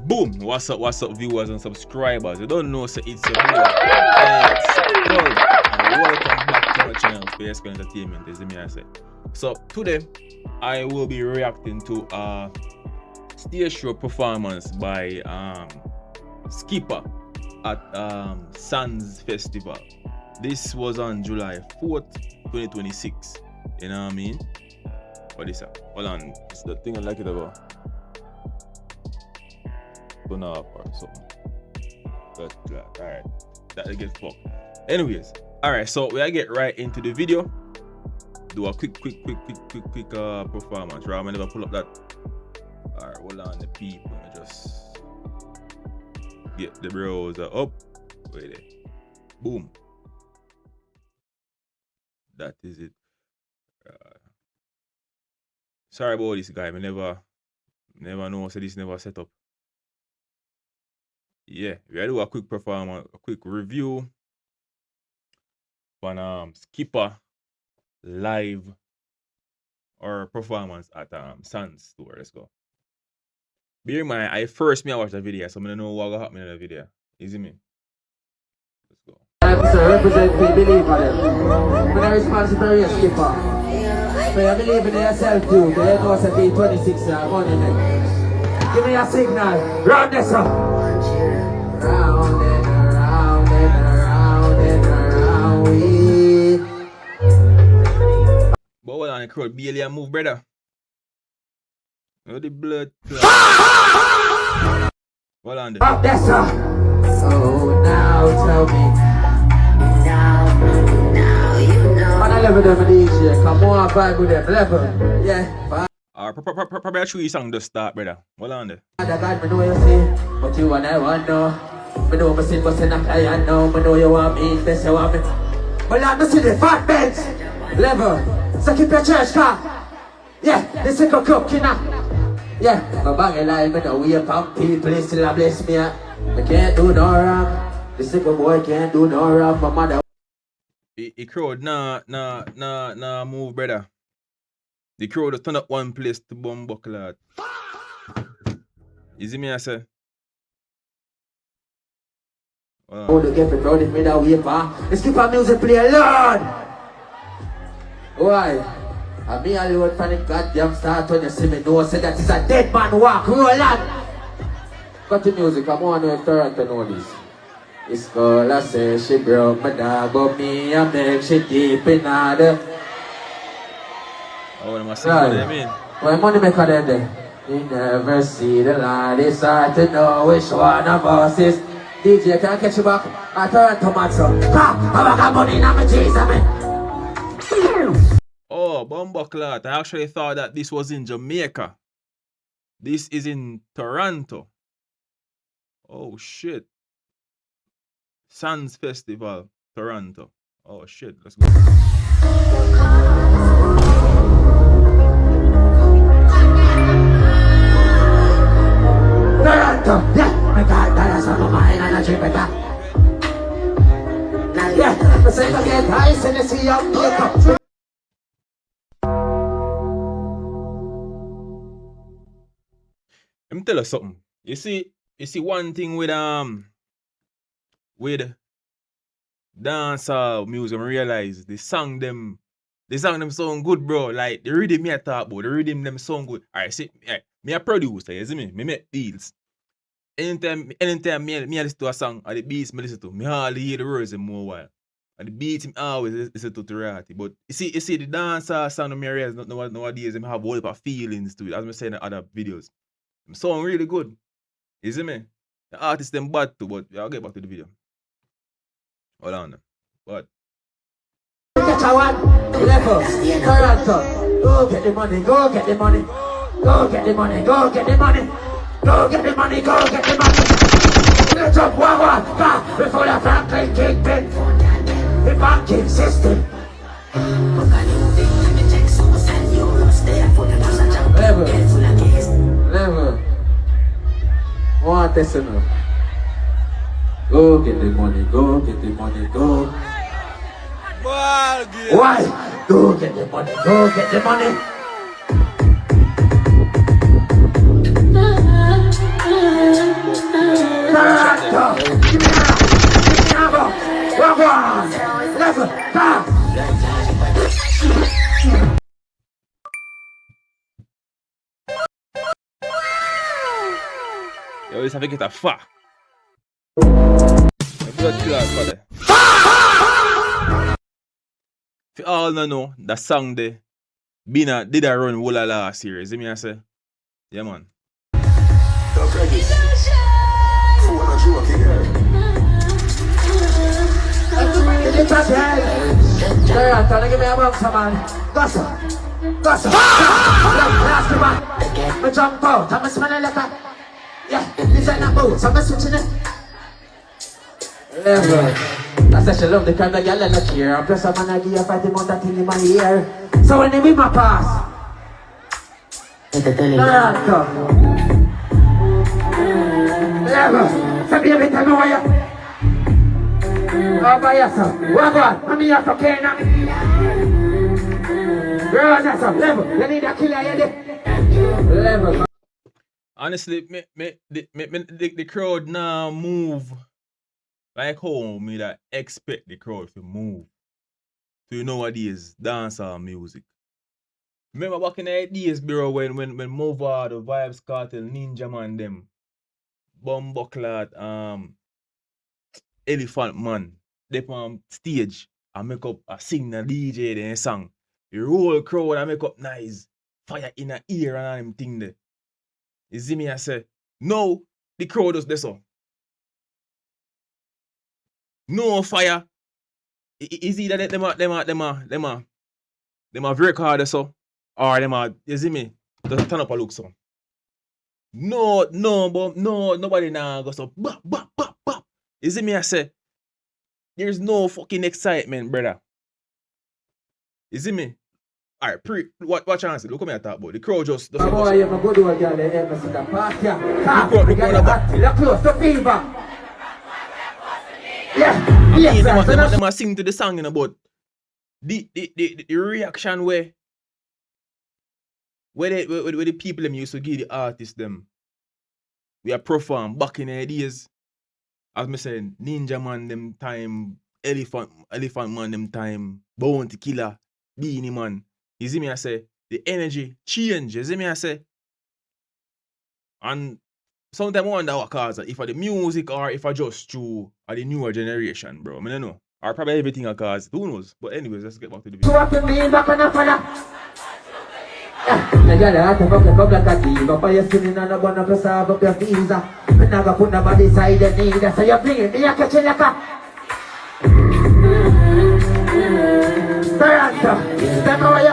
Boom! What's up, viewers and subscribers? You don't know, so it's your boy, Skeng. And welcome back to my channel, Fayskull Entertainment, as me I say. So, today, I will be reacting to a stage show performance by Skippa at Sandz Festival. This was on July 4th, 2026. You know what I mean? What is that? Hold on, it's the thing I like it about. Turn up or something. But alright, that'll get fucked. Anyways, alright, so we'll get right into the video. Do a quick performance, right? I'm gonna never pull up that. Alright, hold on the people. Just get the browser up. Wait there. Boom. That is it. Sorry about this guy. I never know, so this never set up. Yeah, we do a quick performance, a quick review on Skippa live or performance at Sandz store. Let's go. Bear in mind, I watched the video, so I don't know what will happen in the video. Easy me. Let's go. Represent we believe on them. When I responsibility is Skippa. So you believe in yourself too. They know it's a D26 money. Give me a signal. Round this up. Round and around and around and around we. But hold on, the crowd barely move, brother. Oh, the blood. Hold on. Round this up. So now tell me. Now you know. On a level them DJ, come on, vibe with them level. Yeah. Probably a true song to start, brother. Hold on there. I got me know you see, but you and I want know. Me know me sin, but sin a client now. Me know you want me, best you want me. But let me see the fat bench level. So keep your church car. Yeah, this is a cup, kina. Yeah, my bag of life, me know we a pump people, still a bless me. I can't do no wrong. This is a boy can't do no wrong. My mother. The crowd nah move, brother. The crowd just turn up one place to bomb buckle. You see me, I say? Oh, the get proud if me that way, pa. Let's keep our music play alone. Why? And me alone from the goddamn start when you see me know say that is a dead man walk. Roll on. Cut the music, I'm on to Toronto know this. This girl I say she broke my dog, but me I make she deep in the. Oh, what am I saying? What do you mean? Why money make her there? You never see the light, it's hard to know which one of us is. DJ, can I catch you back? I turn tomato. I got money in my cheese, Oh, Bumbleclot. I actually thought that this was in Jamaica. This is in Toronto. Oh, shit. Sandz Festival, Toronto. Oh, shit. Let's go. Toronto, yeah, my God, that's on my mind and I drink it back. Yeah, the same again, I send it to you, Let me tell you something. You see one thing with dancehall music, I realize the song them sound good, bro. Like the rhythm me I talk about, the rhythm them sound good. Alright, see, me a producer, you see me? Me make deals. Anytime me listen to a song or the beats me listen to, me hardly hear the words in more while. And the beats me always listen to reality. But you see the dancehall sound of me realize nowadays them have a whole lot of feelings to it, as I said in other videos. Them sound really good. You see me? The artists them bad too, but I'll get back to the video. Hold on. But get a one level, Toronto. Go get the money, go get the money. Go get the money, go get the money. Go get the money, go get the money. Let's up one, before the Franklin Kingpin. The banking system. Level. Want this enough. Go get the money, go get the money, go. Why? Go get the money, go get the money. Toronto, give me a Wagwan, level, back. Yo, this have to get a fa. A blood killer for the. If you all know, that song there, Bina did a run whole of last series. See me I say? Yeah, man. Give me a box, man. Gossa. Last man. I jump out. I'm a smelling like a. Yeah, this ain't a boat. I'm a switching it. Level. I said she love the kind of girl I look here. Plus I'm gonna give you 5 months that thing in my ear. So when they be my pass. Toronto. Level. So baby, tell me why you. Oh, by yourself. What on? I'm here for Kenya. Girl, that's up. Level. You need a killer, you did. Level. Honestly, the crowd now move like how me that expect the crowd to move. So you know what it is, dancehall music. Remember back in the days, bro, when Mova, the Vibes Cartel, Ninja Man, them, Bumbuckler, Elephant Man, they on stage and make up a sing a DJ then song. The whole crowd and make up nice, fire in the ear and all them thing there. You see me I say, no, the crowd does this so. No fire. Is either them a very hard so, or them a, you see me, just turn up a look so. No, but nobody now goes so bop. You see me I say, there's no fucking excitement, brother. You see me? Alright, watch and see. Look at me I talk about. The crowd just boy, you have a good one, girl. You ever see the party? Look close to fever. Yeah, yes, them a sing to the song, you know, but the reaction where the people them used to give the artists them, we are perform back in the days, as me saying, Ninja Man them time, Elephant Man them time, Bounty Killer, Beanie Man. You see me I say, the energy change, you see me I say? And sometimes I wonder what cause it, if I the music or if I just true or the newer generation, bro. I mean, I don't know. Or probably everything I cause. Who knows? But anyways, let's get back to the video. The girl had to fuck like a diva. But you're sitting on a bun up, serve up your visa. And now I put nobody side you need. So you're playing me, you're catching like a Toronto, step over you.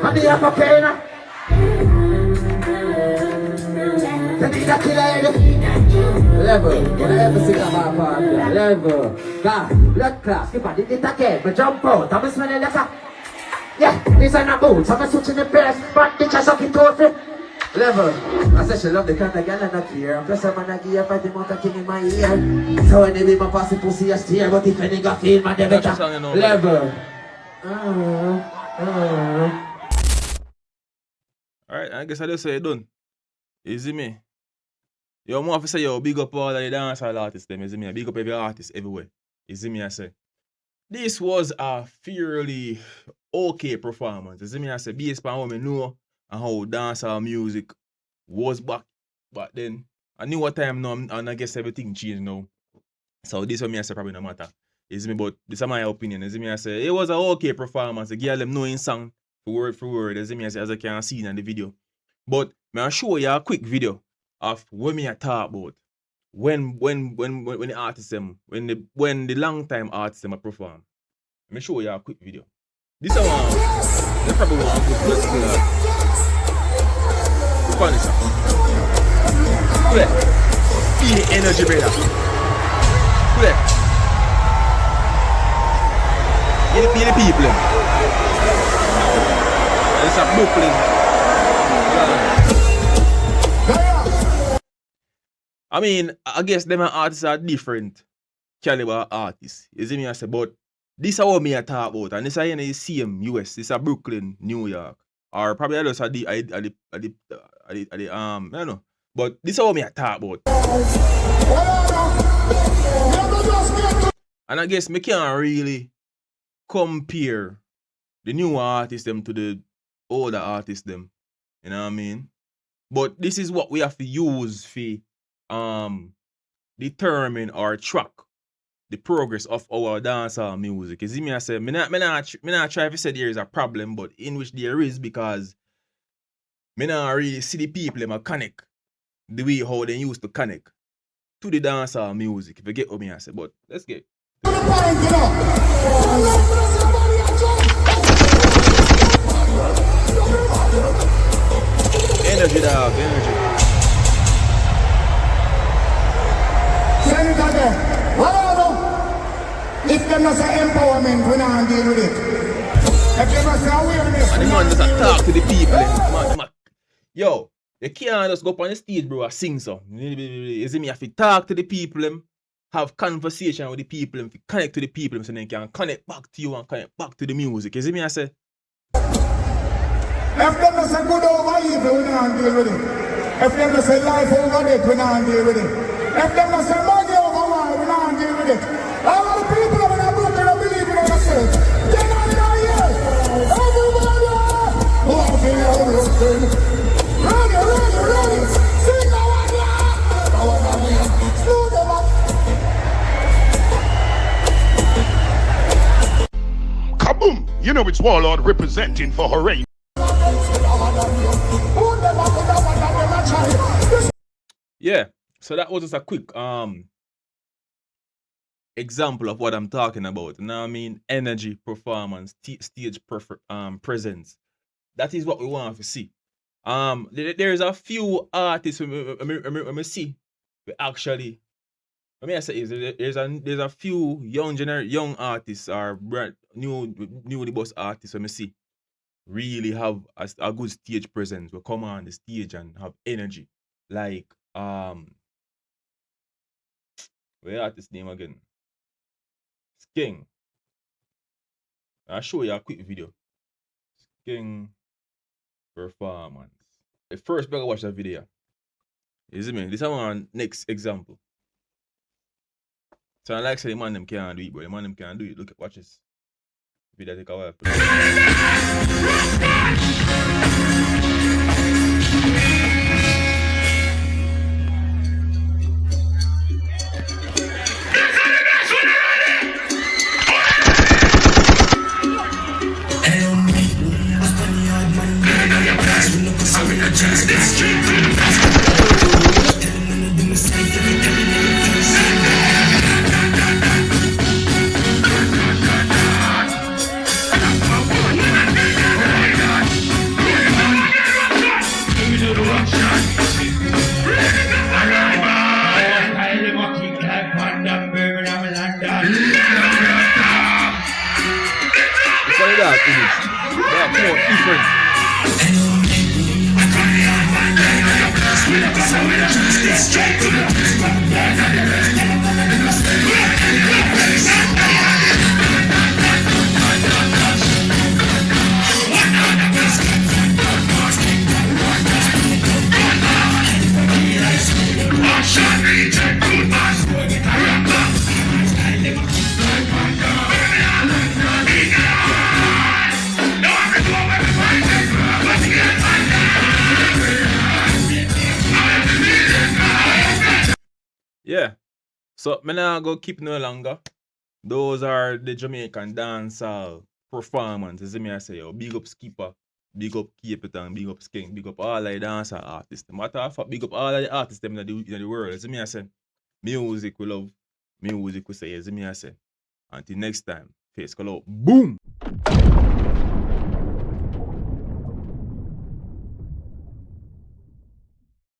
I'm here for Kenya. Level, when I ever see that part, level, God, blood class, Skippa did it again, but jump out, I'm smelling like a, yeah, these are not boots, I'm switching the pairs, but bitch, I suck it to level. I said she love the kind of girl and not here, plus I'm gonna give you 5 months of thing in my ear, so when they be my passing pussy, I steer, but if any got feel, my devil, level. Alright, I guess I just say it done. You see me? Yo, more to say, yo, big up all of the dancehall artists, them, you see me? Big up every artist everywhere. You see me? I say, this was a fairly okay performance. You see me? I say, based on what I know and how dancehall music was back then. I knew what time now, and I guess everything changed now. So this one, I say, probably no matter. You see me? But this is my opinion. You see me? I say, it was an okay performance. The girl them knowing song word for word. You see me? I say, as I can see in the video. But I'll show you a quick video of what me I talk about when the artists them when the long time artists them perform. Let me show you a quick video. This is one. They probably want to put funny song. Play. Feel the energy, brother. Play. Feel the people. It's a Brooklyn. I mean, I guess them artists are different caliber artists. You see me I say, but this is what me I talk about. And this is the same US. This is Brooklyn, New York. Or probably I just I don't know. But this is what me I talk about. And I guess me can't really compare the new artists them to the older artists them. You know what I mean? But this is what we have to use for determine or track the progress of our dancehall music. You see me I say me not try to say there is a problem, but in which there is, because me not really see the people them a connect the way how they used to connect to the dancehall music. If you get what me I say, but let's get. Energy, dog, energy. If them not say empowerment, we not deal with it. If them not say awareness, and the man just talk to the people. Man. Yo, you can't just go up on the stage, bro, and sing so. You see me, you have to talk to the people, have conversation with the people, connect to the people, so they can connect back to you and connect back to the music. You see me, I say? If them not say good over evil, we not deal with it. If them not say life over death, we not deal with it. If them not say money over war, we not deal with it. All of the people that are broken and believe in themselves, they're not here. Everybody, walking out of the ready. Sing the one, slow them up. Kaboom! You know it's Warlord representing for Hooray. Yeah, so that was just a quick example of what I'm talking about. You know what I mean? Energy, performance, stage presence. That is what we want to see. There's a few artists we see. We actually, let me say is there's a few young artists or brand newly boss artists we see really have a good stage presence. We come on the stage and have energy. Like where artist name again? Skeng. I'll show you a quick video. Skeng performance. First, better watch that video. You see me? This is our next example. So I like say the man them can't do it, but the man them can't do it. Look at watch this. Video take a while. Yeah. So me now go keep no longer. Those are the Jamaican dancehall performances. See me I say, yo, big up Skippa, big up Capleton, big up Skeng, big up all of the dancehall artists. Matter of fact, big up all of the artists them in the world. See me I say, music we love, music we say. See me I say. Until next time, Fayskull out. Boom.